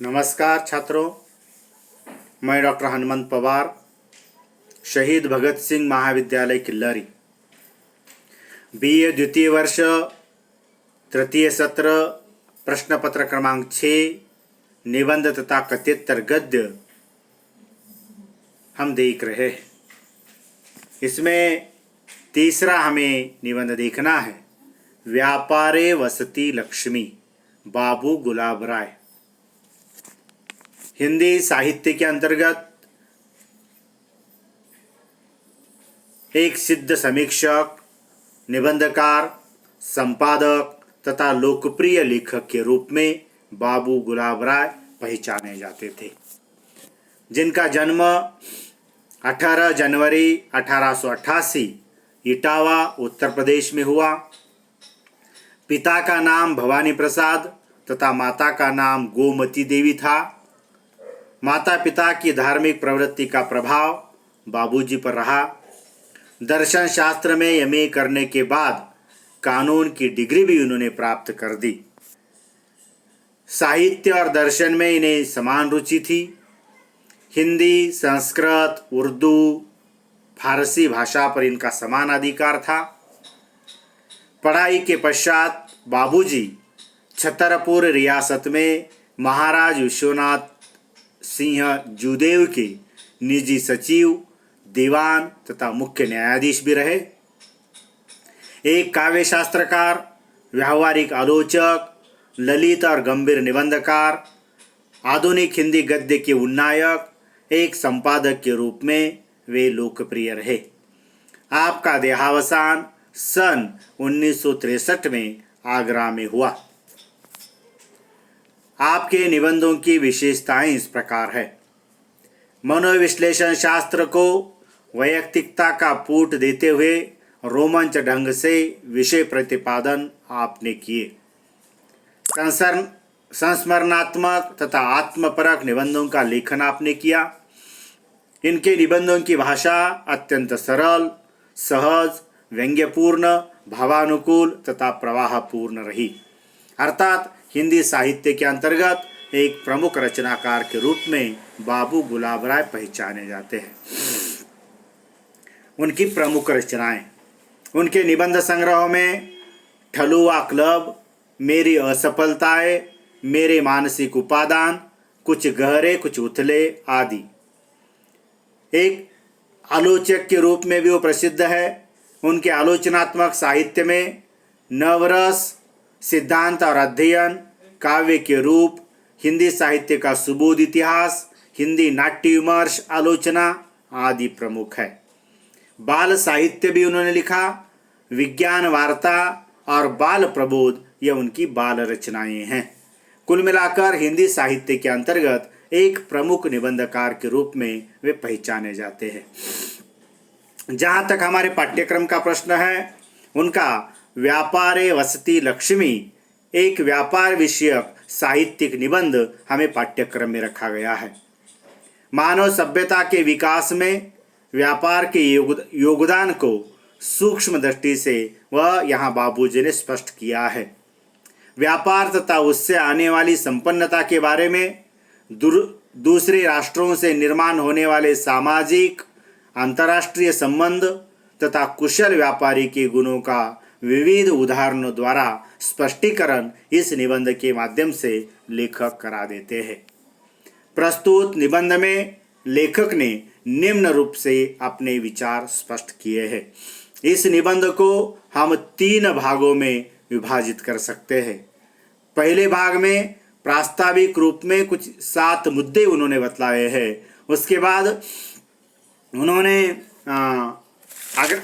नमस्कार छात्रों, मैं डॉक्टर हनुमंत पवार, शहीद भगत सिंह महाविद्यालय किल्लारी, BA द्वितीय वर्ष तृतीय सत्र प्रश्न पत्र क्रमांक 6 निबंध तथा कथ्योत्तर गद्य हम देख रहे हैं। इसमें तीसरा हमें निबंध देखना है। व्यापारे वसती लक्ष्मी, बाबू गुलाब राय। हिंदी साहित्य के अंतर्गत एक सिद्ध समीक्षक, निबंधकार, संपादक तथा लोकप्रिय लेखक के रूप में बाबू गुलाब राय पहचाने जाते थे, जिनका जन्म 18 जनवरी 1888 इटावा उत्तर प्रदेश में हुआ। पिता का नाम भवानी प्रसाद तथा माता का नाम गोमती देवी था। माता पिता की धार्मिक प्रवृत्ति का प्रभाव बाबूजी पर रहा। दर्शन शास्त्र में MA करने के बाद कानून की डिग्री भी उन्होंने प्राप्त कर दी। साहित्य और दर्शन में इन्हें समान रुचि थी। हिंदी, संस्कृत, उर्दू, फारसी भाषा पर इनका समान अधिकार था। पढ़ाई के पश्चात बाबूजी छतरपुर रियासत में महाराज विश्वनाथ सिंह जूदेव के निजी सचिव, दीवान तथा मुख्य न्यायाधीश भी रहे। एक काव्य शास्त्रकार, व्यावहारिक आलोचक, ललित और गंभीर निबंधकार, आधुनिक हिंदी गद्य के उन्नायक, एक संपादक के रूप में वे लोकप्रिय रहे। आपका देहावसान सन 1963 में आगरा में हुआ। आपके निबंधों की विशेषताएं इस प्रकार है। मनोविश्लेषण शास्त्र को वैयक्तिकता का पूट देते हुए रोमांच ढंग से विषय प्रतिपादन आपने किए। संस्मरणात्मक तथा आत्मपरक निबंधों का लेखन आपने किया। इनके निबंधों की भाषा अत्यंत सरल, सहज, व्यंग्यपूर्ण, भावानुकूल तथा प्रवाहपूर्ण रही। अर्थात हिंदी साहित्य के अंतर्गत एक प्रमुख रचनाकार के रूप में बाबू गुलाब राय पहचाने जाते हैं। उनकी प्रमुख रचनाएं, उनके निबंध संग्रहों में ठलुआ क्लब, मेरी असफलताएं, मेरे मानसिक उपादान, कुछ गहरे कुछ उथले आदि। एक आलोचक के रूप में भी वो प्रसिद्ध है। उनके आलोचनात्मक साहित्य में नवरस, सिद्धांत और अध्ययन, काव्य के रूप, हिंदी साहित्य का सुबोध इतिहास, हिंदी नाट्य विमर्श आलोचना आदि प्रमुख है। बाल साहित्य भी उन्होंने लिखा। विज्ञान वार्ता और बाल प्रबोध ये उनकी बाल रचनाएं हैं। कुल मिलाकर हिंदी साहित्य के अंतर्गत एक प्रमुख निबंधकार के रूप में वे पहचाने जाते हैं। जहाँ तक हमारे पाठ्यक्रम का प्रश्न है, उनका व्यापारे वसती लक्ष्मी एक व्यापार विषयक साहित्यिक निबंध हमें पाठ्यक्रम में रखा गया है। मानव सभ्यता के विकास में व्यापार के योगदान को सूक्ष्म दृष्टि से वह यहाँ बाबूजी ने स्पष्ट किया है। व्यापार तथा उससे आने वाली संपन्नता के बारे में दूसरे राष्ट्रों से निर्माण होने वाले सामाजिक, अंतर्राष्ट्रीय संबंध तथा कुशल व्यापारी के गुणों का विविध उदाहरणों द्वारा स्पष्टीकरण इस निबंध के माध्यम से लेखक करा देते हैं। प्रस्तुत निबंध में लेखक ने निम्न रूप से अपने विचार स्पष्ट किए हैं। इस निबंध को हम 3 भागों में विभाजित कर सकते हैं। पहले भाग में प्रास्ताविक रूप में कुछ 7 मुद्दे उन्होंने बतलाए हैं। उसके बाद उन्होंने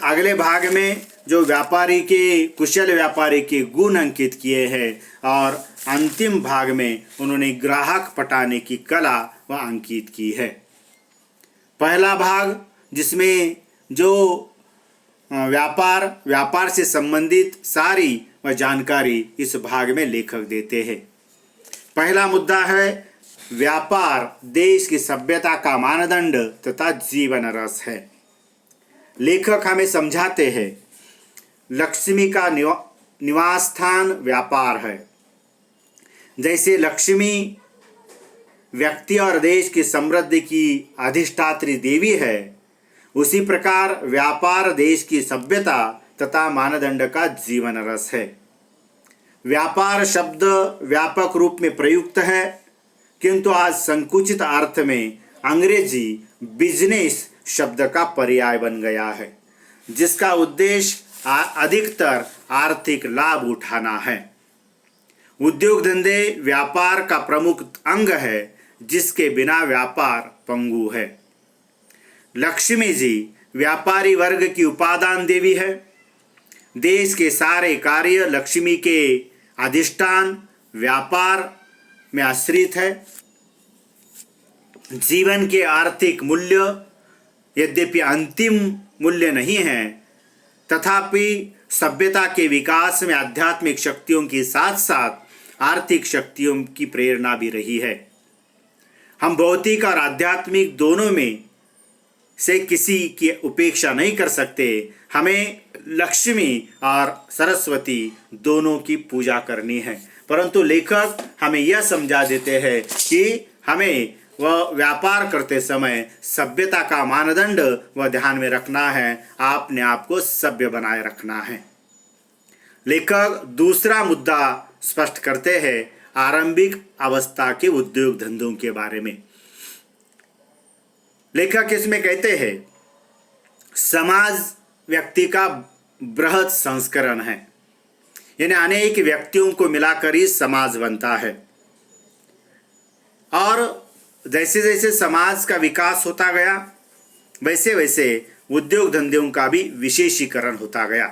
अगले भाग में जो व्यापारी के, कुशल व्यापारी के गुण अंकित किए हैं और अंतिम भाग में उन्होंने ग्राहक पटाने की कला वह अंकित की है। पहला भाग जिसमें जो व्यापार से संबंधित सारी वह जानकारी इस भाग में लेखक देते हैं। पहला मुद्दा है व्यापार देश की सभ्यता का मानदंड तथा जीवन रस है। लेखक हमें समझाते हैं लक्ष्मी का निवास स्थान व्यापार है। जैसे लक्ष्मी व्यक्ति और देश की समृद्धि की अधिष्ठात्री देवी है, उसी प्रकार व्यापार देश की सभ्यता तथा मानदंड का जीवन रस है। व्यापार शब्द व्यापक रूप में प्रयुक्त है, किंतु आज संकुचित अर्थ में अंग्रेजी बिजनेस शब्द का पर्याय बन गया है, जिसका उद्देश्य अधिकतर आर्थिक लाभ उठाना है। उद्योग धंधे व्यापार का प्रमुख अंग है, जिसके बिना व्यापार पंगु है। लक्ष्मी जी व्यापारी वर्ग की उपादान देवी है। देश के सारे कार्य लक्ष्मी के अधिष्ठान व्यापार में आश्रित है। जीवन के आर्थिक मूल्य यद्यपि अंतिम मूल्य नहीं है, तथापि सभ्यता के विकास में आध्यात्मिक शक्तियों के साथ साथ आर्थिक शक्तियों की प्रेरणा भी रही है। हम भौतिक और आध्यात्मिक दोनों में से किसी की उपेक्षा नहीं कर सकते। हमें लक्ष्मी और सरस्वती दोनों की पूजा करनी है, परंतु लेखक हमें यह समझा देते हैं कि हमें वह व्यापार करते समय सभ्यता का मानदंड वह ध्यान में रखना है, अपने आप को सभ्य बनाए रखना है। लेखक दूसरा मुद्दा स्पष्ट करते हैं आरंभिक अवस्था के उद्योग धंधों के बारे में। लेखक इसमें कहते हैं समाज व्यक्ति का बृहद संस्करण है, यानी अनेक व्यक्तियों को मिलाकर ही समाज बनता है। और जैसे जैसे समाज का विकास होता गया, वैसे वैसे उद्योग धंधों का भी विशेषीकरण होता गया।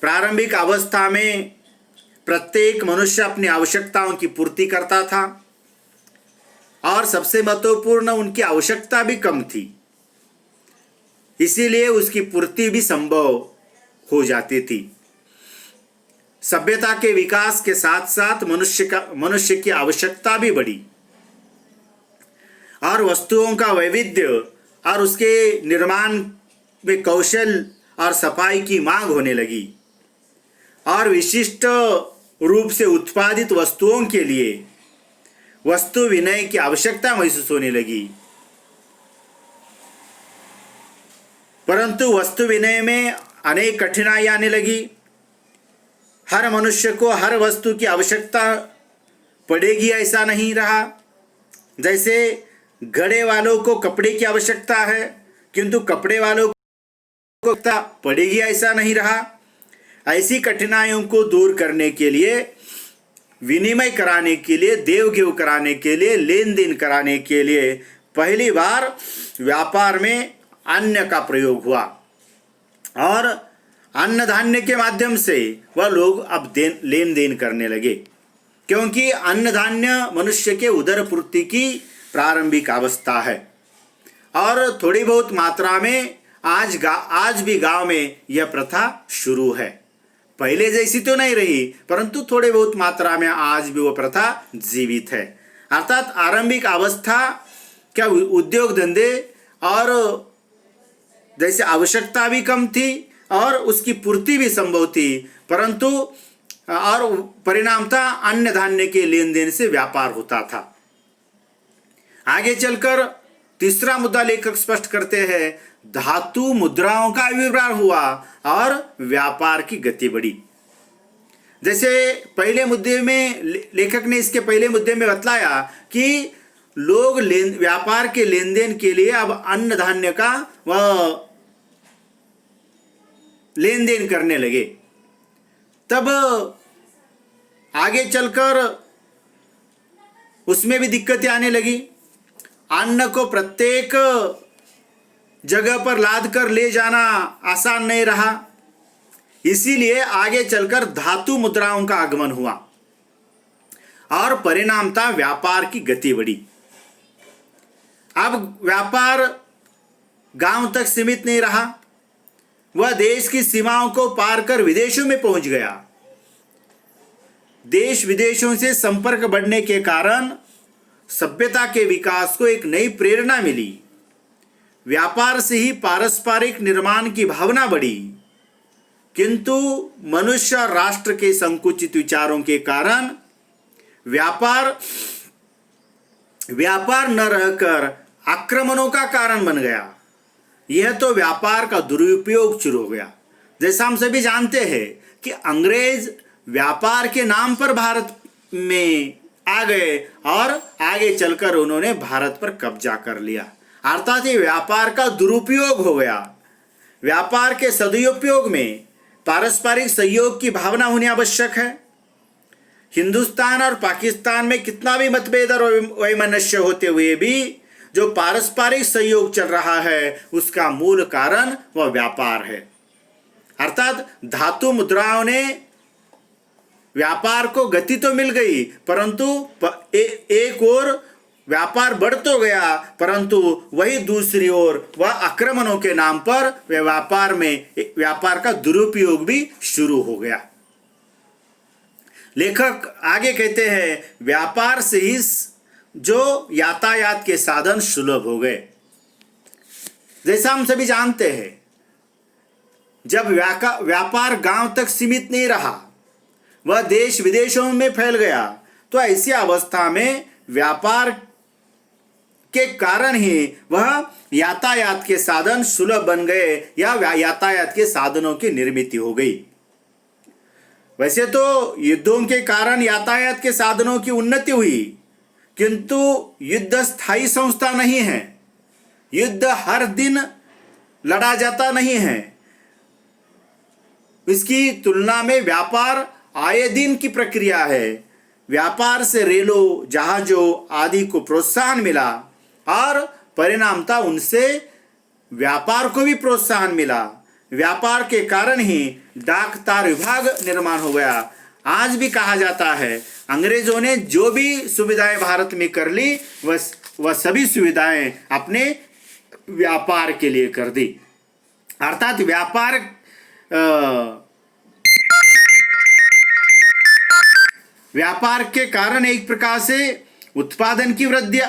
प्रारंभिक अवस्था में प्रत्येक मनुष्य अपनी आवश्यकताओं की पूर्ति करता था, और सबसे महत्वपूर्ण उनकी आवश्यकता भी कम थी, इसीलिए उसकी पूर्ति भी संभव हो जाती थी। सभ्यता के विकास के साथ साथ मनुष्य की आवश्यकता भी बढ़ी, और वस्तुओं का वैविध्य और उसके निर्माण में कौशल और सफाई की मांग होने लगी, और विशिष्ट रूप से उत्पादित वस्तुओं के लिए वस्तु विनय की आवश्यकता महसूस होने लगी। परंतु वस्तु विनय में अनेक कठिनाई आने लगी। हर मनुष्य को हर वस्तु की आवश्यकता पड़ेगी ऐसा नहीं रहा। जैसे घड़े वालों को कपड़े की आवश्यकता है, किंतु कपड़े वालों को पड़ेगी ऐसा नहीं रहा। ऐसी कठिनाइयों को दूर करने के लिए, विनिमय कराने के लिए, देव घेव कराने के लिए, लेन देन कराने के लिए पहली बार व्यापार में अन्न का प्रयोग हुआ, और अन्न धान्य के माध्यम से वह लोग अब लेन देन करने लगे, क्योंकि अन्न धान्य मनुष्य के उदर पूर्ति की प्रारंभिक अवस्था है। और थोड़ी बहुत मात्रा में आज भी गांव में यह प्रथा शुरू है। पहले जैसी तो नहीं रही, परंतु थोड़े बहुत मात्रा में आज भी वह प्रथा जीवित है। अर्थात आरंभिक अवस्था क्या उद्योग धंधे और जैसे आवश्यकता भी कम थी और उसकी पूर्ति भी संभव थी, परंतु और परिणामतः अन्न धान्य के लेन देन से व्यापार होता था। आगे चलकर तीसरा मुद्दा लेखक स्पष्ट करते हैं, धातु मुद्राओं का आविर्भाव हुआ और व्यापार की गति बढ़ी। जैसे पहले मुद्दे में लेखक ने इसके पहले मुद्दे में बतलाया कि लोग व्यापार के लेन देन के लिए अब अन्न धान्य का वह लेन देन करने लगे। तब आगे चलकर उसमें भी दिक्कतें आने लगी। अन्न को प्रत्येक जगह पर लाद कर ले जाना आसान नहीं रहा, इसीलिए आगे चलकर धातु मुद्राओं का आगमन हुआ और परिणामतः व्यापार की गति बढ़ी। अब व्यापार गांव तक सीमित नहीं रहा, वह देश की सीमाओं को पार कर विदेशों में पहुंच गया। देश विदेशों से संपर्क बढ़ने के कारण सभ्यता के विकास को एक नई प्रेरणा मिली। व्यापार से ही पारस्परिक निर्माण की भावना बढ़ी, किंतु मनुष्य और राष्ट्र के संकुचित विचारों के कारण व्यापार व्यापार न रहकर आक्रमणों का कारण बन गया। यह तो व्यापार का दुरुपयोग शुरू हो गया। जैसा हम सभी जानते हैं कि अंग्रेज व्यापार के नाम पर भारत में आ गए और आगे चलकर उन्होंने भारत पर कब्जा कर लिया, अर्थात ये व्यापार का दुरुपयोग हो गया। व्यापार के सदुपयोग में पारस्परिक सहयोग की भावना होनी आवश्यक है। हिंदुस्तान और पाकिस्तान में कितना भी मतभेद और वैमनस्य होते हुए भी जो पारस्परिक सहयोग चल रहा है उसका मूल कारण वह व्यापार है। अर्थात धातु मुद्राओं ने व्यापार को गति तो मिल गई, परंतु एक ओर व्यापार बढ़ तो गया, परंतु वही दूसरी ओर वह आक्रमणों के नाम पर व्यापार का दुरुपयोग भी शुरू हो गया। लेखक आगे कहते हैं, व्यापार से ही जो यातायात के साधन सुलभ हो गए। जैसा हम सभी जानते हैं, जब व्यापार गांव तक सीमित नहीं रहा, वह देश विदेशों में फैल गया, तो ऐसी अवस्था में व्यापार के कारण ही वह यातायात के साधन सुलभ बन गए या यातायात के साधनों की निर्मित हो गई। वैसे तो युद्धों के कारण यातायात के साधनों की उन्नति हुई, किंतु युद्ध स्थायी संस्था नहीं है। युद्ध हर दिन लड़ा जाता नहीं है। इसकी तुलना में व्यापार आए दिन की प्रक्रिया है। व्यापार से रेलों, जहाजों आदि को प्रोत्साहन मिला और परिणामतः उनसे व्यापार को भी प्रोत्साहन मिला। व्यापार के कारण ही डाक तार विभाग निर्माण हो गया। आज भी कहा जाता है, अंग्रेजों ने जो भी सुविधाएं भारत में कर ली वह सभी सुविधाएं अपने व्यापार के लिए कर दी। अर्थात व्यापार के कारण एक प्रकार से उत्पादन की वृद्धि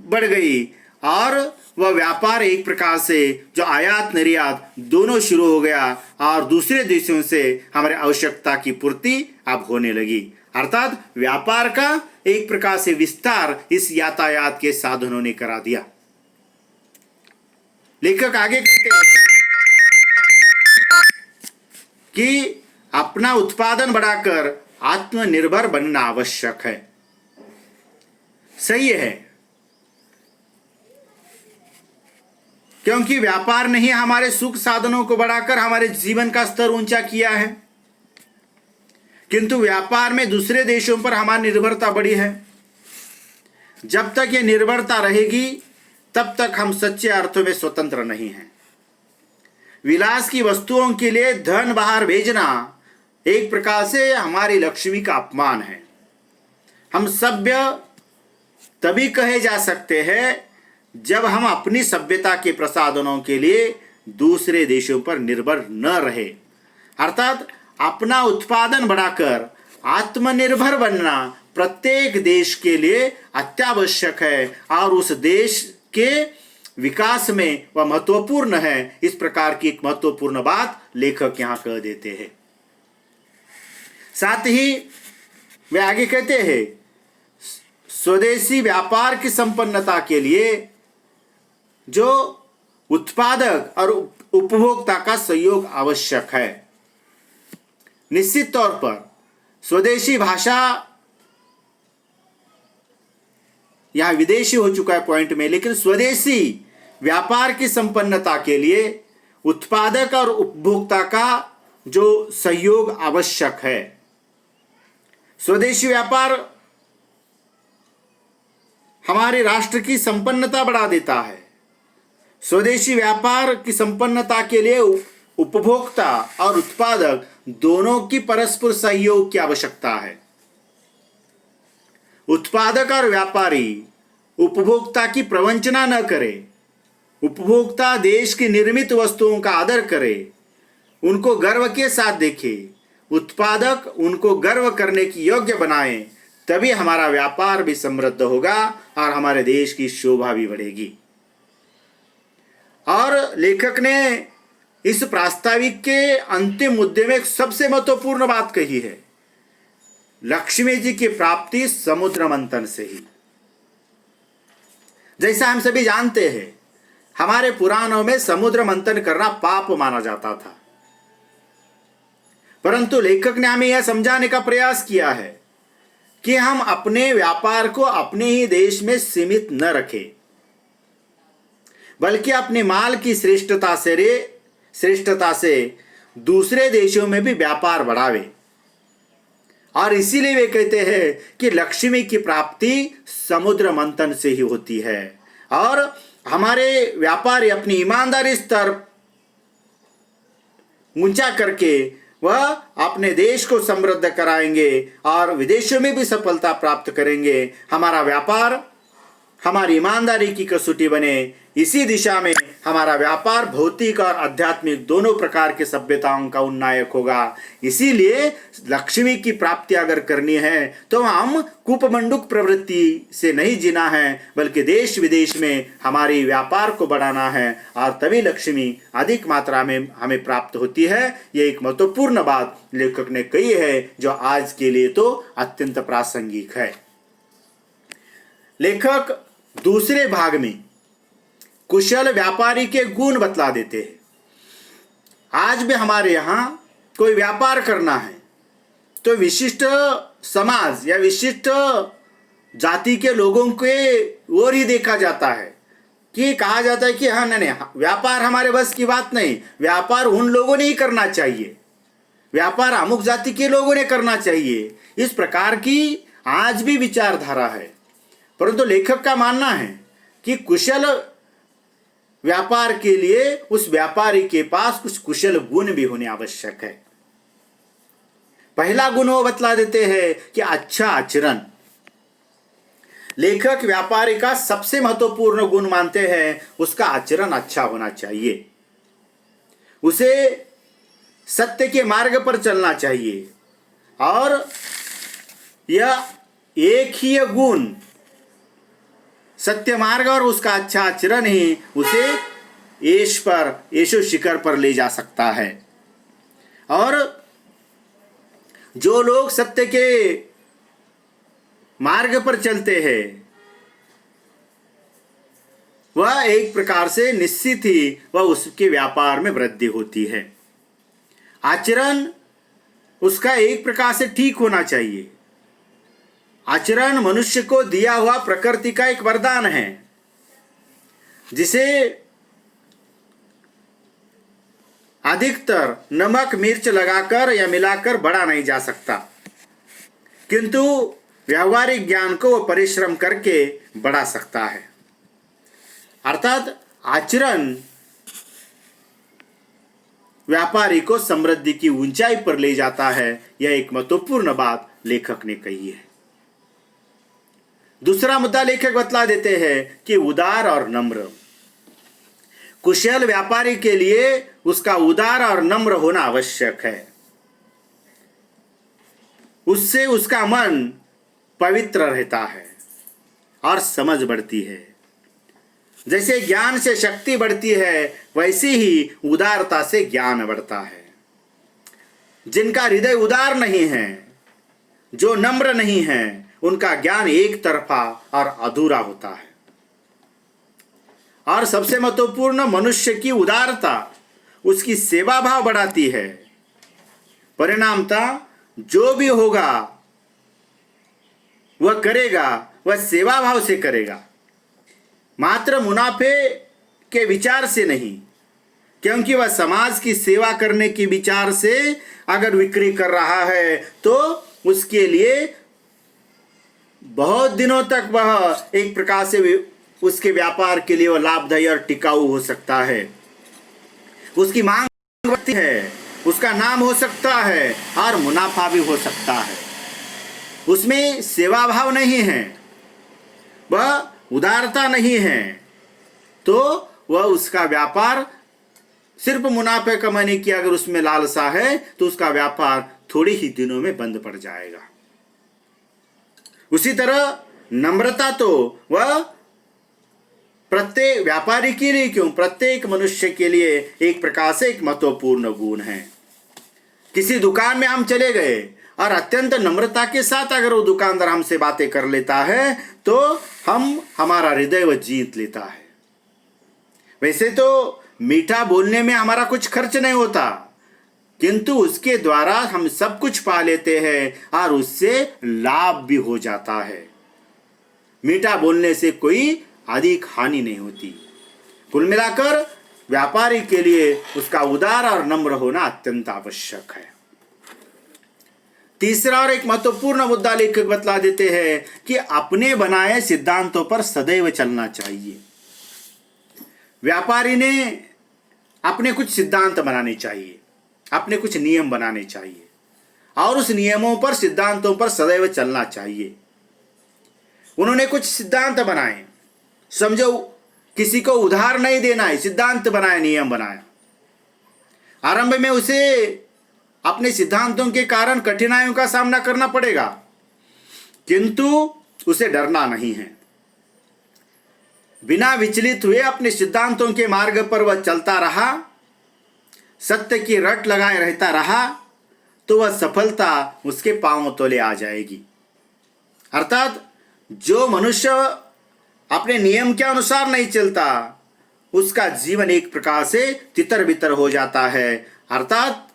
बढ़ गई और वह व्यापार एक प्रकार से जो आयात निर्यात दोनों शुरू हो गया और दूसरे देशों से हमारे आवश्यकता की पूर्ति अब होने लगी। अर्थात व्यापार का एक प्रकार से विस्तार इस यातायात के साधनों ने करा दिया। लेखक आगे कहते हैं कि अपना उत्पादन बढ़ाकर आत्मनिर्भर बनना आवश्यक है। सही है, क्योंकि व्यापार ने ही हमारे सुख साधनों को बढ़ाकर हमारे जीवन का स्तर ऊंचा किया है, किंतु व्यापार में दूसरे देशों पर हमारी निर्भरता बढ़ी है। जब तक ये निर्भरता रहेगी तब तक हम सच्चे अर्थों में स्वतंत्र नहीं हैं। विलास की वस्तुओं के लिए धन बाहर भेजना एक प्रकार से हमारी लक्ष्मी का अपमान है। हम सभ्य तभी कहे जा सकते हैं जब हम अपनी सभ्यता के प्रसाधनों के लिए दूसरे देशों पर निर्भर न रहे। अर्थात अपना उत्पादन बढ़ाकर आत्मनिर्भर बनना प्रत्येक देश के लिए अत्यावश्यक है और उस देश के विकास में वह महत्वपूर्ण है। इस प्रकार की एक महत्वपूर्ण बात लेखक यहाँ कह देते हैं। साथ ही वे आगे कहते हैं, स्वदेशी व्यापार की संपन्नता के लिए जो उत्पादक और उपभोक्ता का सहयोग आवश्यक है। निश्चित तौर पर स्वदेशी भाषा यहां विदेशी हो चुका है पॉइंट में, लेकिन स्वदेशी व्यापार की संपन्नता के लिए उत्पादक और उपभोक्ता का जो सहयोग आवश्यक है। स्वदेशी व्यापार हमारे राष्ट्र की संपन्नता बढ़ा देता है। स्वदेशी व्यापार की संपन्नता के लिए उपभोक्ता और उत्पादक दोनों की परस्पर सहयोग की आवश्यकता है। उत्पादक और व्यापारी उपभोक्ता की प्रवंचना न करे। उपभोक्ता देश की निर्मित वस्तुओं का आदर करे, उनको गर्व के साथ देखे। उत्पादक उनको गर्व करने की योग्य बनाए, तभी हमारा व्यापार भी समृद्ध होगा और हमारे देश की शोभा भी बढ़ेगी। और लेखक ने इस प्रास्ताविक के अंतिम मुद्दे में एक सबसे महत्वपूर्ण बात कही है, लक्ष्मी जी की प्राप्ति समुद्र मंथन से ही। जैसा हम सभी जानते हैं, हमारे पुराणों में समुद्र मंथन करना पाप माना जाता था, परंतु लेखक ने हमें यह समझाने का प्रयास किया है कि हम अपने व्यापार को अपने ही देश में सीमित न रखें, बल्कि अपने माल की श्रेष्ठता से दूसरे देशों में भी व्यापार बढ़ावे। और इसीलिए वे कहते हैं कि लक्ष्मी की प्राप्ति समुद्र मंथन से ही होती है, और हमारे व्यापारी अपनी ईमानदारी स्तर ऊंचा करके वह अपने देश को समृद्ध कराएंगे और विदेशों में भी सफलता प्राप्त करेंगे। हमारा व्यापार हमारी ईमानदारी की कसौटी बने, इसी दिशा में हमारा व्यापार भौतिक और आध्यात्मिक दोनों प्रकार के सभ्यताओं का उन्नायक होगा। इसीलिए लक्ष्मी की प्राप्ति अगर करनी है तो हम कूपमंडूक प्रवृत्ति से नहीं जीना है, बल्कि देश विदेश में हमारी व्यापार को बढ़ाना है, और तभी लक्ष्मी अधिक मात्रा में हमें प्राप्त होती है। ये एक महत्वपूर्ण बात लेखक ने कही है जो आज के लिए तो अत्यंत प्रासंगिक है। लेखक दूसरे भाग में कुशल व्यापारी के गुण बतला देते हैं। आज भी हमारे यहाँ कोई व्यापार करना है तो विशिष्ट समाज या विशिष्ट जाति के लोगों के ओर ही देखा जाता है, कि कहा जाता है कि हाँ नहीं, व्यापार हमारे बस की बात नहीं, व्यापार उन लोगों ने ही करना चाहिए, व्यापार अमुक जाति के लोगों ने करना चाहिए। इस प्रकार की आज भी विचारधारा है, परंतु लेखक का मानना है कि कुशल व्यापार के लिए उस व्यापारी के पास कुछ कुशल गुण भी होने आवश्यक है। पहला गुण वो बतला देते हैं कि अच्छा आचरण। लेखक व्यापारी का सबसे महत्वपूर्ण गुण मानते हैं उसका आचरण अच्छा होना चाहिए, उसे सत्य के मार्ग पर चलना चाहिए, और यह एक ही गुण सत्य मार्ग और उसका अच्छा आचरण ही उसे यशो शिखर पर ले जा सकता है। और जो लोग सत्य के मार्ग पर चलते हैं वह एक प्रकार से निश्चित ही वह उसके व्यापार में वृद्धि होती है। आचरण उसका एक प्रकार से ठीक होना चाहिए। आचरण मनुष्य को दिया हुआ प्रकृति का एक वरदान है, जिसे अधिकतर नमक मिर्च लगाकर या मिलाकर बढ़ा नहीं जा सकता, किंतु व्यावहारिक ज्ञान को वह परिश्रम करके बढ़ा सकता है। अर्थात आचरण व्यापारी को समृद्धि की ऊंचाई पर ले जाता है। यह एक महत्वपूर्ण बात लेखक ने कही है। दूसरा मुद्दा लेखक बतला देते हैं कि उदार और नम्र। कुशल व्यापारी के लिए उसका उदार और नम्र होना आवश्यक है, उससे उसका मन पवित्र रहता है और समझ बढ़ती है। जैसे ज्ञान से शक्ति बढ़ती है, वैसे ही उदारता से ज्ञान बढ़ता है। जिनका हृदय उदार नहीं है, जो नम्र नहीं है, उनका ज्ञान एक तरफा और अधूरा होता है। और सबसे महत्वपूर्ण, मनुष्य की उदारता उसकी सेवा भाव बढ़ाती है। परिणामतः जो भी होगा वह करेगा, वह सेवा भाव से करेगा, मात्र मुनाफे के विचार से नहीं, क्योंकि वह समाज की सेवा करने के विचार से अगर बिक्री कर रहा है तो उसके लिए बहुत दिनों तक वह एक प्रकार से उसके व्यापार के लिए वह लाभदायी और टिकाऊ हो सकता है। उसकी मांग बढ़ती है, उसका नाम हो सकता है और मुनाफा भी हो सकता है। उसमें सेवा भाव नहीं है, वह उदारता नहीं है, तो वह उसका व्यापार सिर्फ मुनाफे कमाने की अगर उसमें लालसा है तो उसका व्यापार थोड़े ही दिनों में बंद पड़ जाएगा। उसी तरह नम्रता तो वह प्रत्येक व्यापारी के लिए क्यों, प्रत्येक मनुष्य के लिए एक प्रकार से एक महत्वपूर्ण गुण है। किसी दुकान में हम चले गए और अत्यंत नम्रता के साथ अगर वो दुकानदार हमसे बातें कर लेता है तो हमारा हृदय वो जीत लेता है। वैसे तो मीठा बोलने में हमारा कुछ खर्च नहीं होता, किंतु उसके द्वारा हम सब कुछ पा लेते हैं और उससे लाभ भी हो जाता है। मीठा बोलने से कोई अधिक हानि नहीं होती। कुल मिलाकर व्यापारी के लिए उसका उदार और नम्र होना अत्यंत आवश्यक है। तीसरा और एक महत्वपूर्ण मुद्दा लेखक बतला देते हैं कि अपने बनाए सिद्धांतों पर सदैव चलना चाहिए। व्यापारी ने अपने कुछ सिद्धांत बनाने चाहिए, अपने कुछ नियम बनाने चाहिए और उस नियमों पर सिद्धांतों पर सदैव चलना चाहिए। उन्होंने कुछ सिद्धांत बनाए, समझो किसी को उधार नहीं देना है, सिद्धांत बनाया, नियम बनाया। आरंभ में उसे अपने सिद्धांतों के कारण कठिनाइयों का सामना करना पड़ेगा, किंतु उसे डरना नहीं है। बिना विचलित हुए अपने सिद्धांतों के मार्ग पर वह चलता रहा, सत्य की रट लगाए रहता रहा, तो वह सफलता उसके पांवों तले आ जाएगी। अर्थात जो मनुष्य अपने नियम के अनुसार नहीं चलता, उसका जीवन एक प्रकार से तितर बितर हो जाता है। अर्थात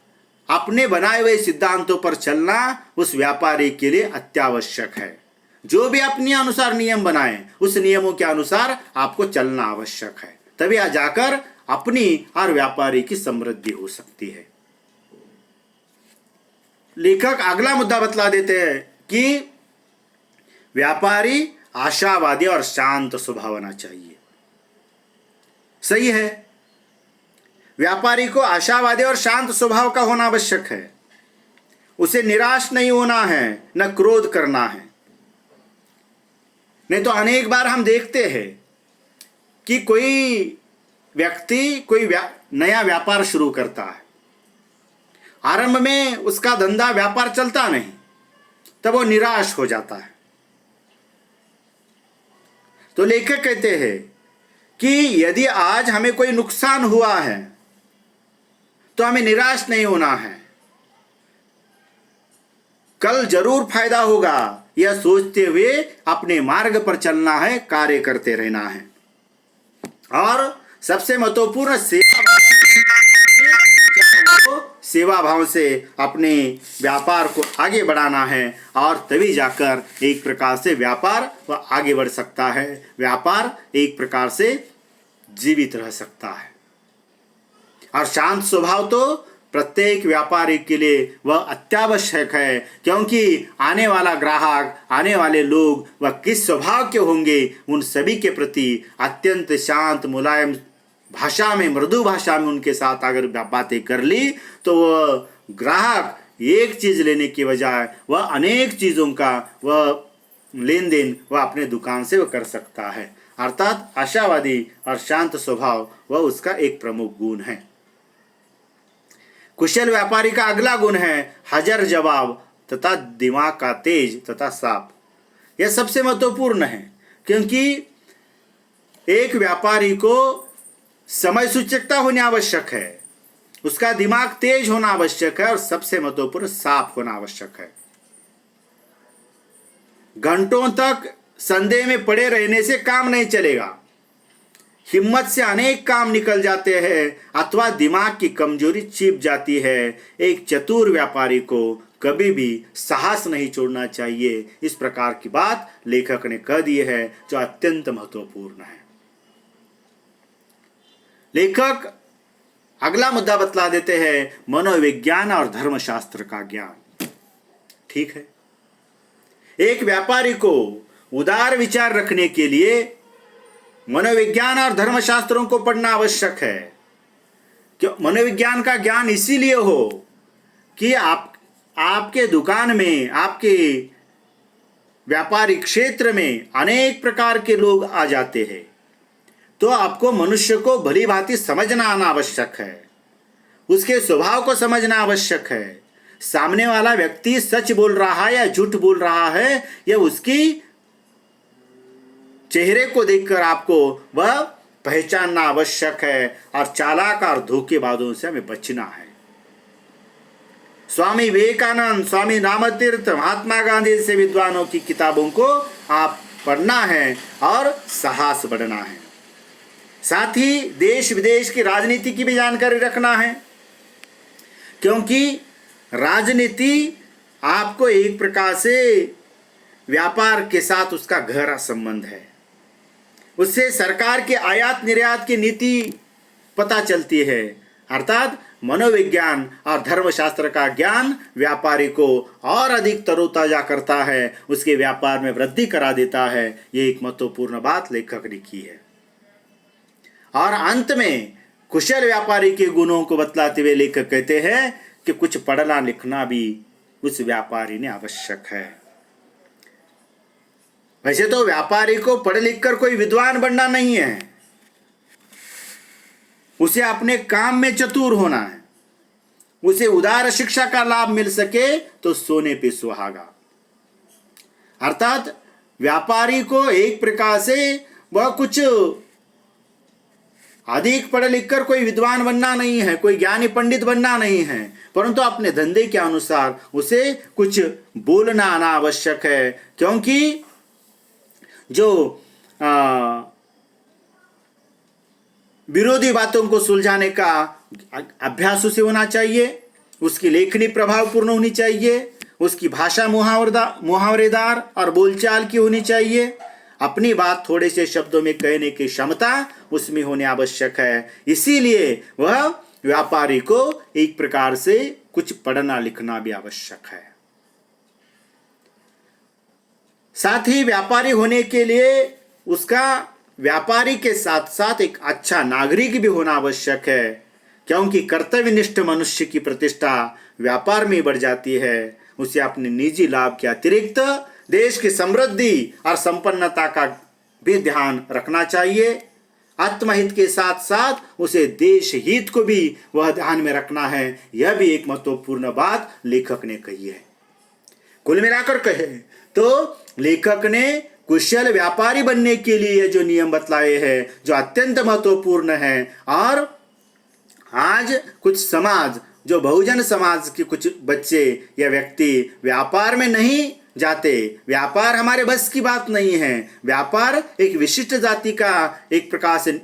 अपने बनाए हुए सिद्धांतों पर चलना उस व्यापारी के लिए अत्यावश्यक है। जो भी अपने अनुसार नियम बनाए, उस नियमों के अनुसार आपको चलना आवश्यक है, तभी आ जाकर अपनी और व्यापारी की समृद्धि हो सकती है। लेखक अगला मुद्दा बतला देते हैं कि व्यापारी आशावादी और शांत स्वभाव होना चाहिए। सही है, व्यापारी को आशावादी और शांत स्वभाव का होना आवश्यक है। उसे निराश नहीं होना है, न क्रोध करना है। नहीं तो अनेक बार हम देखते हैं कि कोई व्यक्ति कोई नया व्यापार शुरू करता है, आरंभ में उसका धंधा व्यापार चलता नहीं, तब वो निराश हो जाता है। तो लेखक कहते हैं कि यदि आज हमें कोई नुकसान हुआ है तो हमें निराश नहीं होना है, कल जरूर फायदा होगा, यह सोचते हुए अपने मार्ग पर चलना है, कार्य करते रहना है। और सबसे महत्वपूर्ण सेवा भाव से अपने व्यापार को आगे बढ़ाना है और तभी जाकर एक प्रकार से व्यापार वह आगे बढ़ सकता है, व्यापार एक प्रकार से जीवित रह सकता है। और शांत स्वभाव तो प्रत्येक व्यापारी के लिए वह अत्यावश्यक है, क्योंकि आने वाला ग्राहक, आने वाले लोग वह किस स्वभाव के होंगे, उन सभी के प्रति अत्यंत शांत मुलायम भाषा में, मृदु भाषा में उनके साथ अगर बातें कर ली तो वह ग्राहक एक चीज़ लेने के बजाय वह अनेक चीज़ों का वह लेन देन वह अपने दुकान से वह कर सकता है। अर्थात आशावादी और शांत स्वभाव वह उसका एक प्रमुख गुण है। कुशल व्यापारी का अगला गुण है हाजिर जवाब तथा दिमाग का तेज तथा साफ। यह सबसे महत्वपूर्ण है, क्योंकि एक व्यापारी को समय सूचकता होनी आवश्यक है, उसका दिमाग तेज होना आवश्यक है और सबसे महत्वपूर्ण साफ होना आवश्यक है। घंटों तक संदेह में पड़े रहने से काम नहीं चलेगा। हिम्मत से अनेक काम निकल जाते हैं अथवा दिमाग की कमजोरी छिप जाती है। एक चतुर व्यापारी को कभी भी साहस नहीं छोड़ना चाहिए। इस प्रकार की बात लेखक ने कह दी है, जो अत्यंत महत्वपूर्ण है। लेखक अगला मुद्दा बतला देते हैं, मनोविज्ञान और धर्मशास्त्र का ज्ञान। ठीक है, एक व्यापारी को उदार विचार रखने के लिए मनोविज्ञान और धर्मशास्त्रों को पढ़ना आवश्यक है। क्यों? मनोविज्ञान का ज्ञान इसीलिए हो कि आपके दुकान में, आपके व्यापारिक क्षेत्र में अनेक प्रकार के लोग आ जाते हैं, तो आपको मनुष्य को भली भांति समझना आना आवश्यक है, उसके स्वभाव को समझना आवश्यक है। सामने वाला व्यक्ति सच बोल रहा है या झूठ बोल रहा है, यह उसकी चेहरे को देखकर आपको वह पहचानना आवश्यक है और चालाक और धोखेबाजों से हमें बचना है। स्वामी विवेकानंद, स्वामी रामतीर्थ, महात्मा गांधी जैसे विद्वानों की किताबों को आप पढ़ना है और साहस बढ़ना है। साथ ही देश विदेश की राजनीति की भी जानकारी रखना है, क्योंकि राजनीति आपको एक प्रकार से व्यापार के साथ उसका गहरा संबंध है। उससे सरकार के आयात निर्यात की नीति पता चलती है। अर्थात मनोविज्ञान और धर्मशास्त्र का ज्ञान व्यापारी को और अधिक तरोताजा करता है, उसके व्यापार में वृद्धि करा देता है। ये एक महत्वपूर्ण बात लेखक ने की है। और अंत में कुशल व्यापारी के गुणों को बतलाते हुए लेखक कहते हैं कि कुछ पढ़ना लिखना भी उस व्यापारी ने आवश्यक है। वैसे तो व्यापारी को पढ़ लिख कर कोई विद्वान बनना नहीं है, उसे अपने काम में चतुर होना है। उसे उदार शिक्षा का लाभ मिल सके तो सोने पे सुहागा। अर्थात व्यापारी को एक प्रकार से वह कुछ अधिक पढ़ लिख कर कोई विद्वान बनना नहीं है, कोई ज्ञानी पंडित बनना नहीं है, परंतु अपने धंधे के अनुसार उसे कुछ बोलना आना आवश्यक है। क्योंकि जो विरोधी बातों को सुलझाने का अभ्यास उसे होना चाहिए, उसकी लेखनी प्रभावपूर्ण होनी चाहिए, उसकी भाषा मुहावरेदार और बोलचाल की होनी चाहिए, अपनी बात थोड़े से शब्दों में कहने की क्षमता उसमें होनी आवश्यक है। इसीलिए वह व्यापारी को एक प्रकार से कुछ पढ़ना लिखना भी आवश्यक है। साथ ही व्यापारी होने के लिए उसका व्यापारी के साथ साथ एक अच्छा नागरिक भी होना आवश्यक है, क्योंकि कर्तव्यनिष्ठ मनुष्य की प्रतिष्ठा व्यापार में बढ़ जाती है। उसे अपने निजी लाभ के अतिरिक्त देश की समृद्धि और संपन्नता का भी ध्यान रखना चाहिए। आत्महित के साथ साथ उसे देश हित को भी वह ध्यान में रखना है। यह भी एक महत्वपूर्ण बात लेखक ने कही है। कुल मिलाकर कहे तो लेखक ने कुशल व्यापारी बनने के लिए जो नियम बतलाए हैं, जो अत्यंत महत्वपूर्ण है। और आज कुछ समाज, जो बहुजन समाज के कुछ बच्चे या व्यक्ति व्यापार में नहीं जाते, व्यापार हमारे बस की बात नहीं है, व्यापार एक विशिष्ट जाति का एक प्रकार से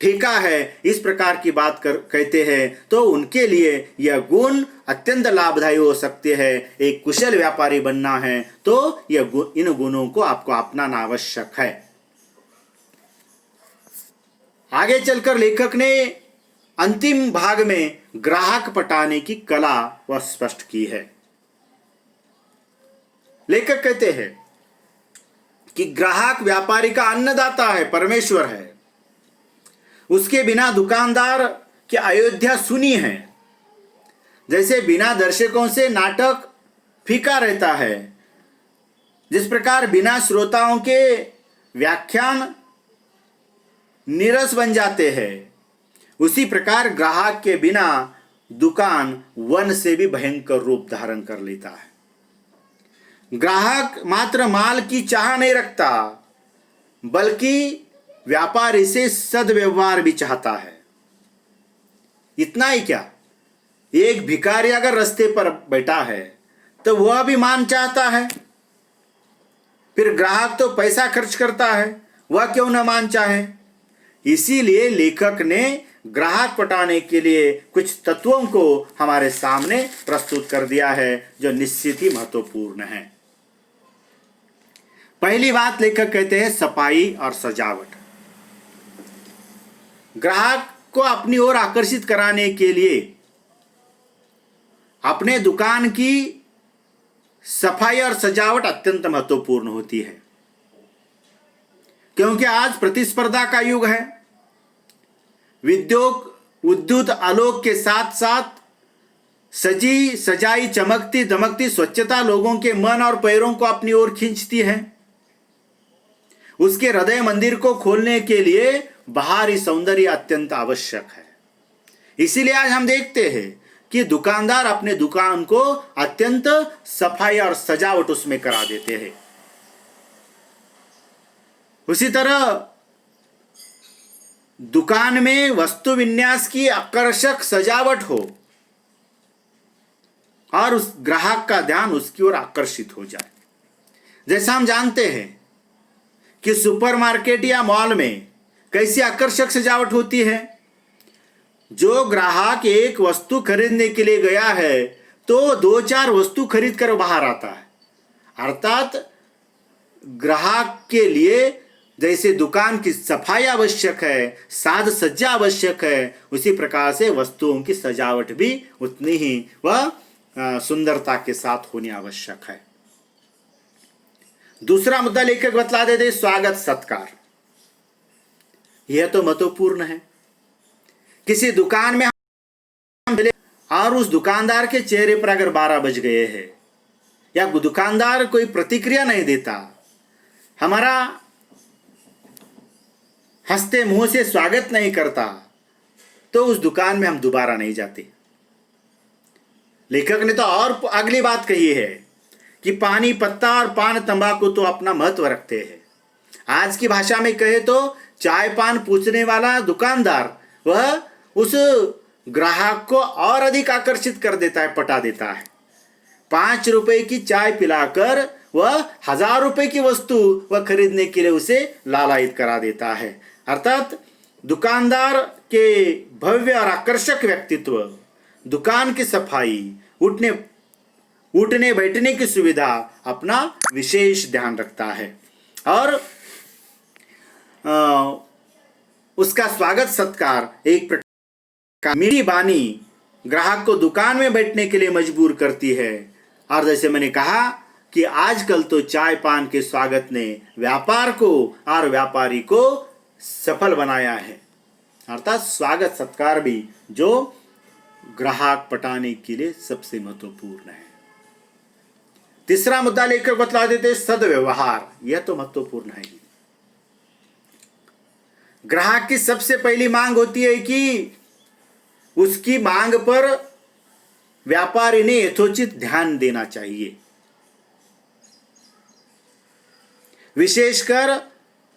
ठेका है, इस प्रकार की बात कहते हैं, तो उनके लिए यह गुण अत्यंत लाभदायी हो सकते हैं। एक कुशल व्यापारी बनना है तो इन गुणों को आपको अपनाना आवश्यक है। आगे चलकर लेखक ने अंतिम भाग में ग्राहक पटाने की कला वह स्पष्ट की है। लेखक कहते हैं कि ग्राहक व्यापारी का अन्नदाता है, परमेश्वर है। उसके बिना दुकानदार की अयोध्या सुनी है। जैसे बिना दर्शकों से नाटक फीका रहता है, जिस प्रकार बिना श्रोताओं के व्याख्यान नीरस बन जाते हैं, उसी प्रकार ग्राहक के बिना दुकान वन से भी भयंकर रूप धारण कर लेता है। ग्राहक मात्र माल की चाह नहीं रखता, बल्कि व्यापारी से सद्व्यवहार भी चाहता है। इतना ही क्या, एक भिखारी अगर रास्ते पर बैठा है तो वह भी मान चाहता है। फिर ग्राहक तो पैसा खर्च करता है, वह क्यों न मान चाहे। इसीलिए लेखक ने ग्राहक पटाने के लिए कुछ तत्वों को हमारे सामने प्रस्तुत कर दिया है, जो निश्चित ही महत्वपूर्ण है। पहली बात लेखक कहते हैं सफाई और सजावट। ग्राहक को अपनी ओर आकर्षित कराने के लिए अपने दुकान की सफाई और सजावट अत्यंत महत्वपूर्ण होती है, क्योंकि आज प्रतिस्पर्धा का युग है। विद्युत आलोक के साथ साथ सजी सजाई चमकती दमकती स्वच्छता लोगों के मन और पैरों को अपनी ओर खींचती है। उसके हृदय मंदिर को खोलने के लिए बाहरी सौंदर्य अत्यंत आवश्यक है। इसीलिए आज हम देखते हैं कि दुकानदार अपने दुकान को अत्यंत सफाई और सजावट उसमें करा देते हैं। उसी तरह दुकान में वस्तु विन्यास की आकर्षक सजावट हो, और उस ग्राहक का ध्यान उसकी ओर आकर्षित हो जाए। जैसा हम जानते हैं कि सुपरमार्केट या मॉल में कैसी आकर्षक सजावट होती है। जो ग्राहक एक वस्तु खरीदने के लिए गया है तो 2-4 वस्तु खरीद कर बाहर आता है। अर्थात ग्राहक के लिए जैसे दुकान की सफाई आवश्यक है, साज सज्जा आवश्यक है, उसी प्रकार से वस्तुओं की सजावट भी उतनी ही वह सुंदरता के साथ होनी आवश्यक है। दूसरा मुद्दा लेखक बतला देते स्वागत सत्कार। यह तो महत्वपूर्ण है। किसी दुकान में हम मिले और उस दुकानदार के चेहरे पर अगर 12 बज गए हैं या दुकानदार कोई प्रतिक्रिया नहीं देता, हमारा हंसते मुंह से स्वागत नहीं करता, तो उस दुकान में हम दोबारा नहीं जाते। लेखक ने तो और अगली बात कही है कि पानी पत्ता और पान तंबाकू तो अपना महत्व रखते हैं। आज की भाषा में कहे तो चाय पान पूछने वाला दुकानदार वह उस ग्राहक को और अधिक आकर्षित कर देता है, पटा देता है। 5 रुपए की चाय पिलाकर वह 1000 रुपए की वस्तु वह खरीदने के लिए उसे लालायित करा देता है। अर्थात दुकानदार के भव्य और आकर्षक व्यक्तित्व, दुकान की सफाई, उठने बैठने की सुविधा अपना विशेष ध्यान रखता है और उसका स्वागत सत्कार एक प्रकार मीठी बानी ग्राहक को दुकान में बैठने के लिए मजबूर करती है। और जैसे मैंने कहा कि आजकल तो चाय पान के स्वागत ने व्यापार को और व्यापारी को सफल बनाया है। अर्थात स्वागत सत्कार भी जो ग्राहक पटाने के लिए सबसे महत्वपूर्ण है। तीसरा मुद्दा लेकर बतला देते सदव्यवहार। यह तो महत्वपूर्ण है। ग्राहक की सबसे पहली मांग होती है कि उसकी मांग पर व्यापारी ने यथोचित ध्यान देना चाहिए। विशेषकर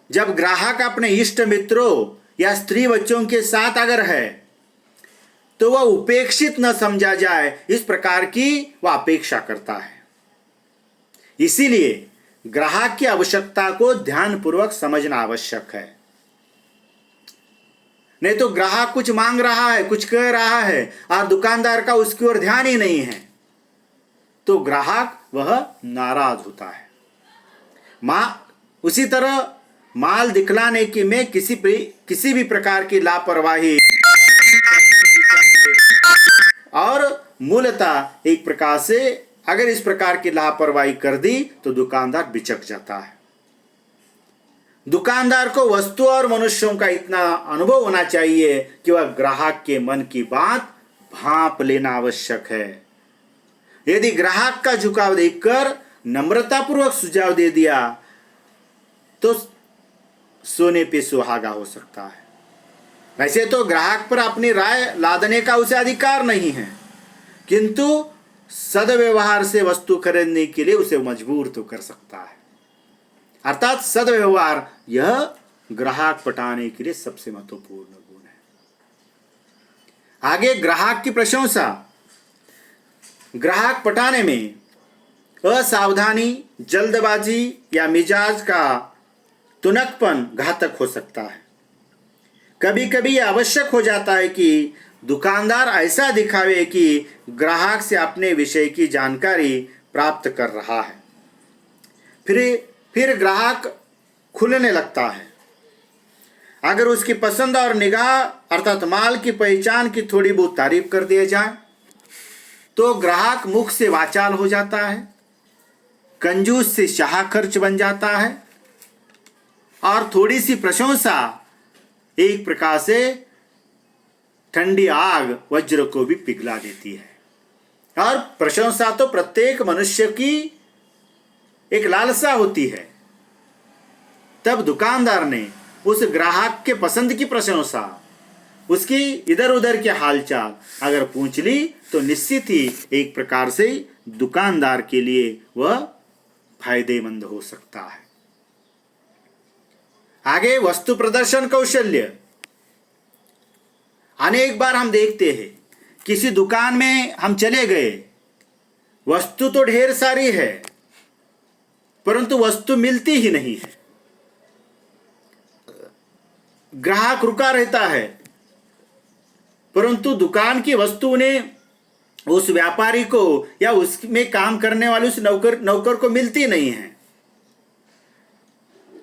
जब ग्राहक अपने इष्ट मित्रों या स्त्री बच्चों के साथ अगर है तो वह उपेक्षित न समझा जाए, इस प्रकार की वह अपेक्षा करता है। इसीलिए ग्राहक की आवश्यकता को ध्यानपूर्वक समझना आवश्यक है। नहीं तो ग्राहक कुछ मांग रहा है, कुछ कह रहा है और दुकानदार का उसकी ओर ध्यान ही नहीं है, तो ग्राहक वह नाराज होता है। उसी तरह माल दिखलाने की में किसी भी प्रकार की लापरवाही और मूलतः एक प्रकार से अगर इस प्रकार की लापरवाही कर दी तो दुकानदार बिचक जाता है। दुकानदार को वस्तु और मनुष्यों का इतना अनुभव होना चाहिए कि वह ग्राहक के मन की बात भांप लेना आवश्यक है। यदि ग्राहक का झुकाव देखकर नम्रतापूर्वक सुझाव दे दिया तो सोने पे सुहागा हो सकता है। वैसे तो ग्राहक पर अपनी राय लादने का उसे अधिकार नहीं है, किंतु सदव्यवहार से वस्तु खरीदने के लिए उसे मजबूर तो कर सकता है। अर्थात सदव्यवहार यह ग्राहक पटाने के लिए सबसे महत्वपूर्ण गुण है। आगे ग्राहक की प्रशंसा। ग्राहक पटाने में असावधानी, जल्दबाजी या मिजाज का तुनकपन घातक हो सकता है। कभी कभी यह आवश्यक हो जाता है कि दुकानदार ऐसा दिखावे कि ग्राहक से अपने विषय की जानकारी प्राप्त कर रहा है। फिर ग्राहक खुलने लगता है। अगर उसकी पसंद और निगाह अर्थात माल की पहचान की थोड़ी बहुत तारीफ कर दिया जाए तो ग्राहक मुख से वाचाल हो जाता है, कंजूस से शाह खर्च बन जाता है और थोड़ी सी प्रशंसा एक प्रकार से ठंडी आग वज्र को भी पिघला देती है। और प्रशंसा तो प्रत्येक मनुष्य की एक लालसा होती है। तब दुकानदार ने उस ग्राहक के पसंद की प्रशंसा, उसकी इधर उधर के हालचाल अगर पूछ ली तो निश्चित ही एक प्रकार से दुकानदार के लिए वह फायदेमंद हो सकता है। आगे वस्तु प्रदर्शन कौशल्य। अनेक बार हम देखते हैं किसी दुकान में हम चले गए वस्तु तो ढेर सारी है, परंतु वस्तु मिलती ही नहीं है। ग्राहक रुका रहता है, परंतु दुकान की वस्तु ने उस व्यापारी को या उसमें काम करने वाले उस नौकर को मिलती नहीं है।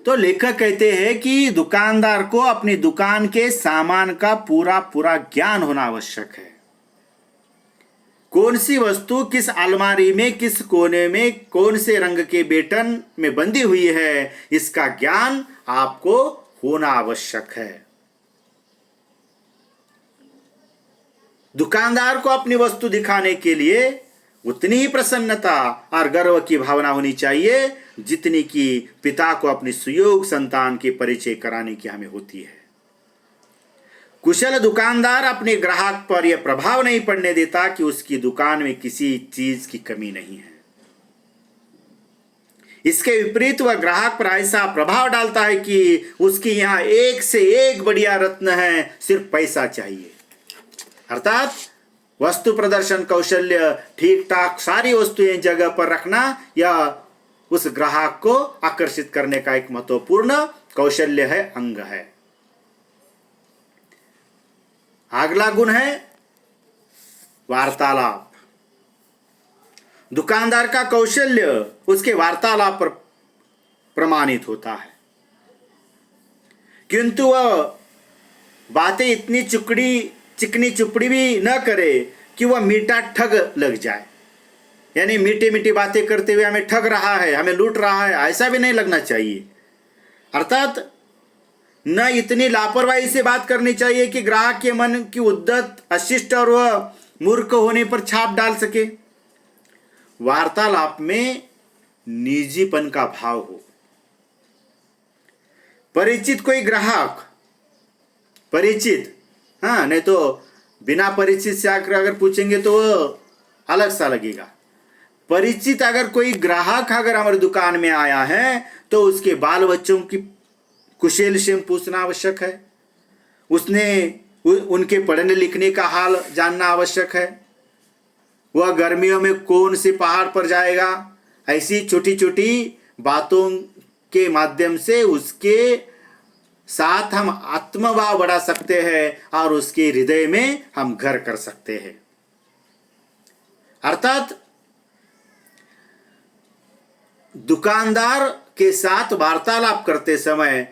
तो लेखक कहते हैं कि दुकानदार को अपनी दुकान के सामान का पूरा पूरा ज्ञान होना आवश्यक है। कौन सी वस्तु किस अलमारी में, किस कोने में, कौन से रंग के बेटन में बंधी हुई है, इसका ज्ञान आपको होना आवश्यक है। दुकानदार को अपनी वस्तु दिखाने के लिए उतनी ही प्रसन्नता और गर्व की भावना होनी चाहिए जितनी कि पिता को अपनी सुयोग संतान के परिचय कराने की हमें होती है। कुशल दुकानदार अपने ग्राहक पर यह प्रभाव नहीं पड़ने देता कि उसकी दुकान में किसी चीज की कमी नहीं है। इसके विपरीत वह ग्राहक पर ऐसा प्रभाव डालता है कि उसके यहाँ एक से एक बढ़िया रत्न है, सिर्फ पैसा चाहिए। अर्थात वस्तु प्रदर्शन कौशल्य, ठीक ठाक सारी वस्तुएं जगह पर रखना, या उस ग्राहक को आकर्षित करने का एक महत्वपूर्ण कौशल्य है, अंग है। अगला गुण है वार्तालाप। दुकानदार का कौशल्य उसके वार्तालाप पर प्रमाणित होता है, किंतु वह बातें इतनी चिकनी चुपड़ी भी न करे कि वह मीठा ठग लग जाए। यानी मीठी मीठी बातें करते हुए हमें ठग रहा है, हमें लूट रहा है, ऐसा भी नहीं लगना चाहिए। अर्थात न इतनी लापरवाही से बात करनी चाहिए कि ग्राहक के मन की उद्दत, अशिष्ट और वह मूर्ख होने पर छाप डाल सके। वार्तालाप में निजीपन का भाव हो। परिचित कोई ग्राहक, परिचित, हाँ, नहीं तो बिना परिचित से आकर अगर पूछेंगे तो वो अलग सा लगेगा। परिचित अगर कोई ग्राहक अगर हमारी दुकान में आया है तो उसके बाल बच्चों की कुशल से पूछना आवश्यक है। उसने उनके पढ़ने लिखने का हाल जानना आवश्यक है। वह गर्मियों में कौन से पहाड़ पर जाएगा, ऐसी छोटी छोटी बातों के माध्यम से उसके साथ हम आत्मभाव बढ़ा सकते हैं और उसके हृदय में हम घर कर सकते हैं। अर्थात दुकानदार के साथ वार्तालाप करते समय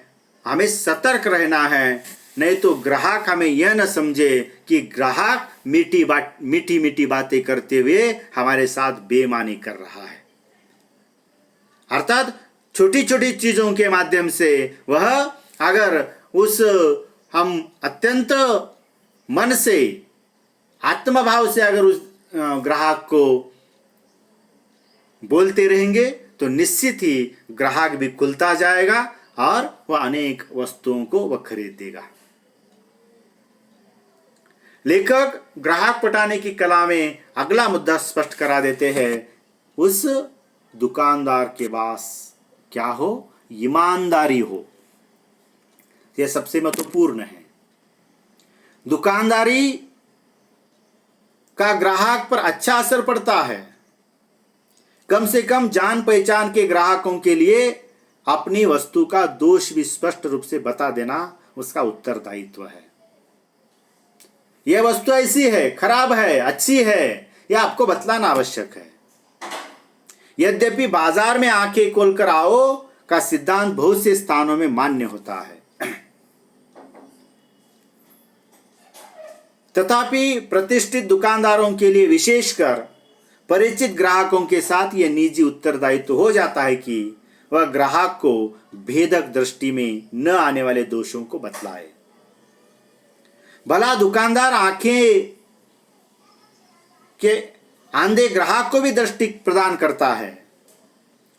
हमें सतर्क रहना है, नहीं तो ग्राहक हमें यह न समझे कि ग्राहक मीठी मीठी बातें करते हुए हमारे साथ बेईमानी कर रहा है। अर्थात छोटी छोटी चीजों के माध्यम से वह अगर हम अत्यंत मन से, आत्मभाव से अगर उस ग्राहक को बोलते रहेंगे तो निश्चित ही ग्राहक भी खुलता जाएगा और वह अनेक वस्तुओं को वह खरीद देगा। लेखक ग्राहक पटाने की कला में अगला मुद्दा स्पष्ट करा देते हैं। उस दुकानदार के पास क्या हो? ईमानदारी हो। यह सबसे महत्वपूर्ण है। दुकानदारी का ग्राहक पर अच्छा असर पड़ता है। कम से कम जान पहचान के ग्राहकों के लिए अपनी वस्तु का दोष भी स्पष्ट रूप से बता देना उसका उत्तरदायित्व है। यह वस्तु ऐसी है, खराब है, अच्छी है, यह आपको बतलाना आवश्यक है। यद्यपि बाजार में आंखें खोलकर आओ का सिद्धांत बहुत से स्थानों में मान्य होता है, तथापि प्रतिष्ठित दुकानदारों के लिए, विशेषकर परिचित ग्राहकों के साथ यह निजी उत्तरदायित्व हो जाता है कि वह ग्राहक को भेदक दृष्टि में न आने वाले दोषों को बतलाए। भला दुकानदार आंखें के आंधे ग्राहक को भी दृष्टि प्रदान करता है।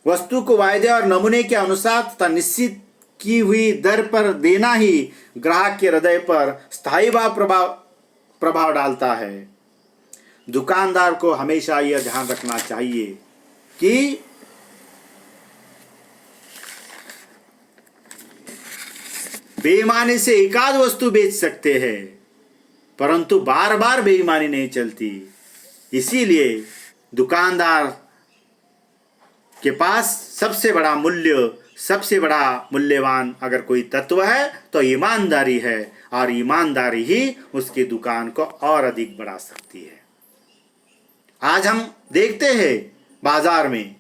वस्तु को वायदे और नमूने के अनुसार तथा निश्चित की हुई दर पर देना ही ग्राहक के हृदय पर स्थायी प्रभाव डालता है। दुकानदार को हमेशा यह ध्यान रखना चाहिए कि बेईमानी से एकाध वस्तु बेच सकते हैं, परंतु बार बार बेईमानी नहीं चलती। इसीलिए दुकानदार के पास सबसे बड़ा मूल्य, सबसे बड़ा मूल्यवान अगर कोई तत्व है तो ईमानदारी है, और ईमानदारी ही उसकी दुकान को और अधिक बढ़ा सकती है। आज हम देखते हैं बाजार में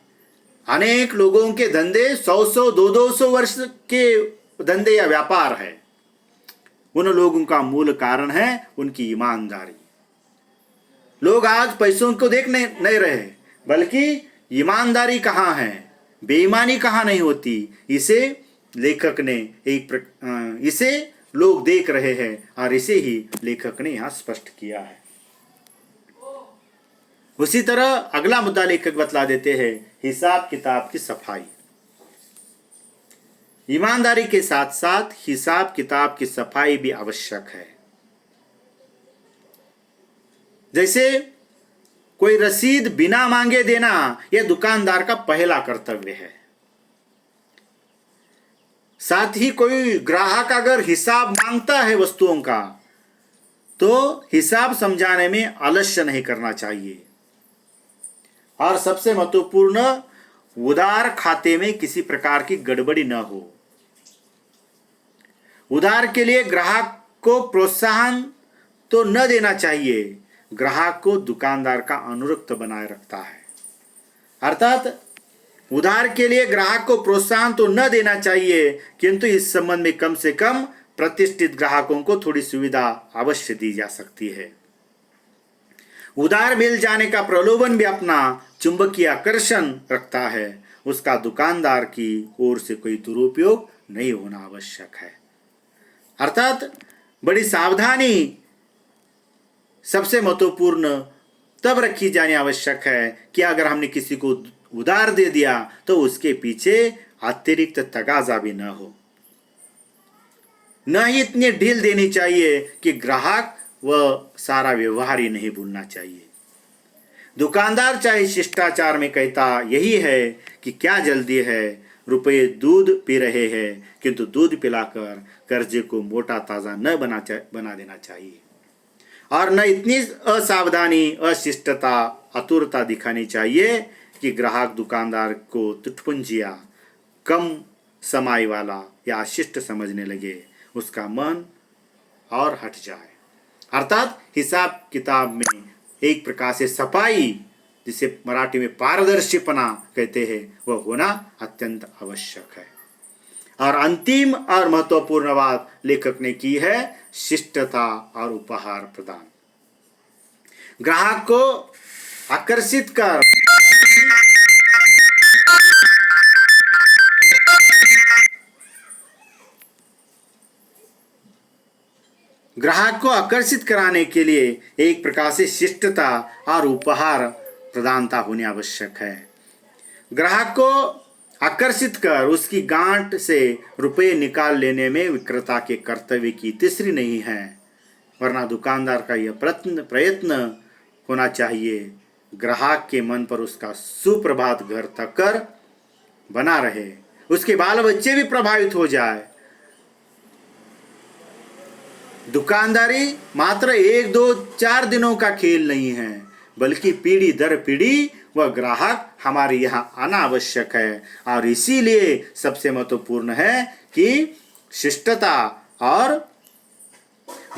अनेक लोगों के धंधे 100-100, 200-200 वर्ष के धंधे या व्यापार है। उन लोगों का मूल कारण है उनकी ईमानदारी। लोग आज पैसों को देखने नहीं रहे, बल्कि ईमानदारी कहाँ है, बेईमानी कहाँ नहीं होती, इसे लेखक ने इसे लोग देख रहे हैं, और इसे ही लेखक ने यहाँ स्पष्ट किया है। उसी तरह अगला मुद्दा लेखक बतला देते हैं, हिसाब किताब की सफाई। ईमानदारी के साथ साथ हिसाब किताब की सफाई भी आवश्यक है। जैसे कोई रसीद बिना मांगे देना यह दुकानदार का पहला कर्तव्य है। साथ ही कोई ग्राहक अगर हिसाब मांगता है वस्तुओं का, तो हिसाब समझाने में आलस्य नहीं करना चाहिए। और सबसे महत्वपूर्ण, उधार खाते में किसी प्रकार की गड़बड़ी न हो। उधार के लिए ग्राहक को प्रोत्साहन तो न देना चाहिए, ग्राहक को दुकानदार का अनुरक्त बनाए रखता है। अर्थात उधार के लिए ग्राहक को प्रोत्साहन तो न देना चाहिए, किंतु इस संबंध में कम से कम प्रतिष्ठित ग्राहकों को थोड़ी सुविधा अवश्य दी जा सकती है। उधार मिल जाने का प्रलोभन भी अपना चुंबकीय आकर्षण रखता है, उसका दुकानदार की ओर से कोई दुरुपयोग नहीं होना आवश्यक है। अर्थात बड़ी सावधानी सबसे महत्वपूर्ण तब रखी जानी आवश्यक है कि अगर हमने किसी को उधार दे दिया तो उसके पीछे अतिरिक्त तगाजा भी न हो। न ही इतनी ढील देनी चाहिए कि ग्राहक वह सारा व्यवहार ही नहीं भूलना चाहिए। दुकानदार चाहे शिष्टाचार में कहता यही है कि क्या जल्दी है, रुपये दूध पी रहे हैं, किंतु दूध पिलाकर कर्जे को मोटा ताज़ा न बना देना चाहिए। और न इतनी असावधानी, अशिष्टता, आतुरता दिखानी चाहिए कि ग्राहक दुकानदार को तुटपुंजिया, कम समाई वाला या अशिष्ट समझने लगे, उसका मन और हट जाए। अर्थात हिसाब किताब में एक प्रकार से सफाई, जिसे मराठी में पारदर्शीपना कहते हैं, वह होना अत्यंत आवश्यक है। और अंतिम और महत्वपूर्ण बात लेखक ने की है, शिष्टता और उपहार प्रदान। ग्राहक को आकर्षित कर ग्राहक को आकर्षित कराने के लिए एक प्रकार से शिष्टता और उपहार प्रदानता होनी आवश्यक है। ग्राहक को आकर्षित कर उसकी गांठ से रुपए निकाल लेने में विक्रेता के कर्तव्य की तीसरी नहीं है, वरना दुकानदार का यह प्रयत्न होना चाहिए ग्राहक के मन पर उसका सुप्रभात घर तक कर बना रहे, उसके बाल बच्चे भी प्रभावित हो जाए। दुकानदारी मात्र 1, 2, 4 दिनों का खेल नहीं है, बल्कि पीढ़ी दर पीढ़ी वह ग्राहक हमारे यहाँ आना आवश्यक है। और इसीलिए सबसे महत्वपूर्ण है कि शिष्टता और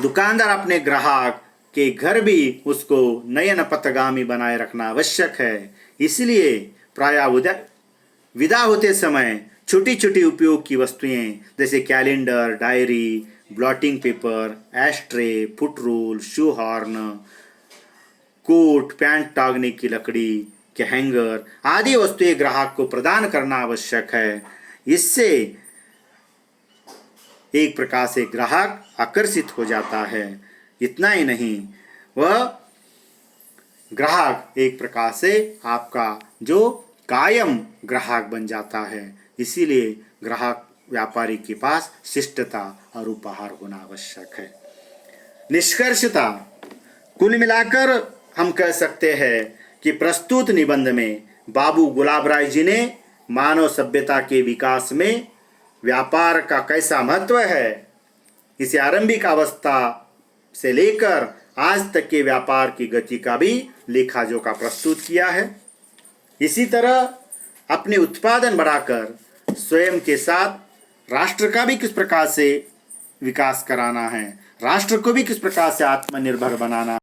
दुकानदार अपने ग्राहक के घर भी उसको नयन पथगामी बनाए रखना आवश्यक है। इसलिए प्रायः विदा होते समय छोटी छोटी उपयोग की वस्तुएं जैसे calendar, diary, blotting paper, ashtray, foot rule, shoe horn, coat pant टांगने की लकड़ी के हैंगर आदि वस्तुएं ग्राहक को प्रदान करना आवश्यक है। इससे एक प्रकार से ग्राहक आकर्षित हो जाता है। इतना ही नहीं, वह ग्राहक एक प्रकार से आपका जो कायम ग्राहक बन जाता है। इसीलिए ग्राहक व्यापारी के पास शिष्टता और उपहार होना आवश्यक है। निष्कर्षता, कुल मिलाकर हम कह सकते हैं कि प्रस्तुत निबंध में बाबू गुलाब राय जी ने मानव सभ्यता के विकास में व्यापार का कैसा महत्व है, इसे आरंभिक अवस्था से लेकर आज तक के व्यापार की गति का भी लेखा जोखा प्रस्तुत किया है। इसी तरह अपने उत्पादन बढ़ाकर स्वयं के साथ राष्ट्र का भी किस प्रकार से विकास कराना है, राष्ट्र को भी किस प्रकार से आत्मनिर्भर बनाना